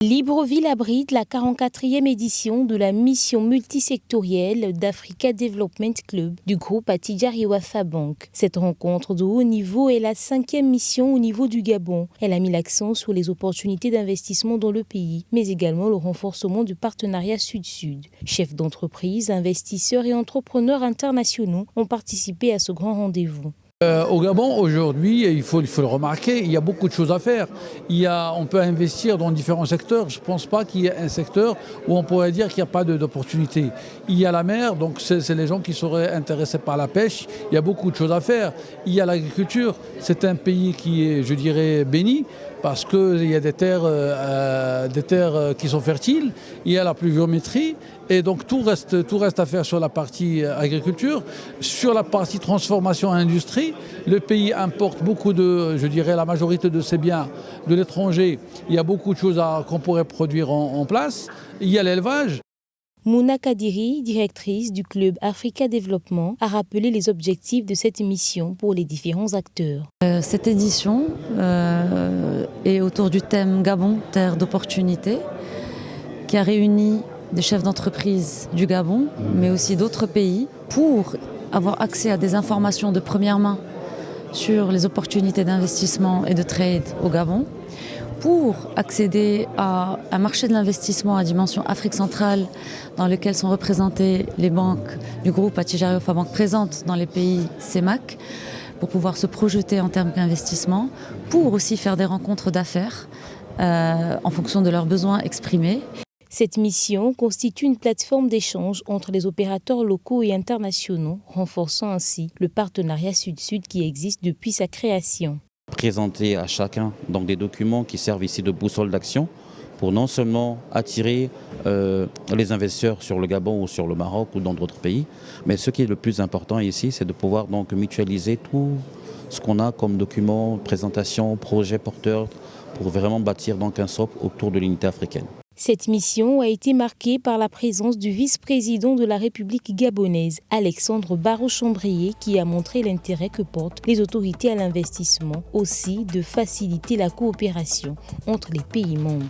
Libreville abrite la 44e édition de la mission multisectorielle d'Africa Development Club du groupe Attijari Wafa Bank. Cette rencontre de haut niveau est la 5e mission au niveau du Gabon. Elle a mis l'accent sur les opportunités d'investissement dans le pays, mais également le renforcement du partenariat Sud-Sud. Chefs d'entreprise, investisseurs et entrepreneurs internationaux ont participé à ce grand rendez-vous. Au Gabon, aujourd'hui, il faut le remarquer, il y a beaucoup de choses à faire. On peut investir dans différents secteurs. Je ne pense pas qu'il y ait un secteur où on pourrait dire qu'il n'y a pas d'opportunité. Il y a la mer, donc c'est les gens qui seraient intéressés par la pêche. Il y a beaucoup de choses à faire. Il y a l'agriculture. C'est un pays qui est, je dirais, béni parce qu'il y a des terres qui sont fertiles. Il y a la pluviométrie. Et donc tout reste à faire sur la partie agriculture. Sur la partie transformation industrie, le pays importe beaucoup la majorité de ses biens de l'étranger. Il y a beaucoup de choses qu'on pourrait produire en place. Il y a l'élevage. Mouna Kadiri, directrice du club Africa Développement, a rappelé les objectifs de cette mission pour les différents acteurs. Cette édition est autour du thème Gabon, terre d'opportunités, qui a réuni des chefs d'entreprise du Gabon, mais aussi d'autres pays, pour avoir accès à des informations de première main sur les opportunités d'investissement et de trade au Gabon, pour accéder à un marché de l'investissement à dimension Afrique centrale dans lequel sont représentées les banques du groupe Attijari Wafa Bank présentes dans les pays CEMAC, pour pouvoir se projeter en termes d'investissement, pour aussi faire des rencontres d'affaires en fonction de leurs besoins exprimés. Cette mission constitue une plateforme d'échange entre les opérateurs locaux et internationaux, renforçant ainsi le partenariat Sud-Sud qui existe depuis sa création. Présenter à chacun donc des documents qui servent ici de boussole d'action pour non seulement attirer les investisseurs sur le Gabon ou sur le Maroc ou dans d'autres pays, mais ce qui est le plus important ici, c'est de pouvoir donc mutualiser tout ce qu'on a comme documents, présentations, projets porteurs pour vraiment bâtir donc un socle autour de l'unité africaine. Cette mission a été marquée par la présence du vice-président de la République gabonaise, Alexandre Barrot-Chambrier, qui a montré l'intérêt que portent les autorités à l'investissement, aussi de faciliter la coopération entre les pays membres.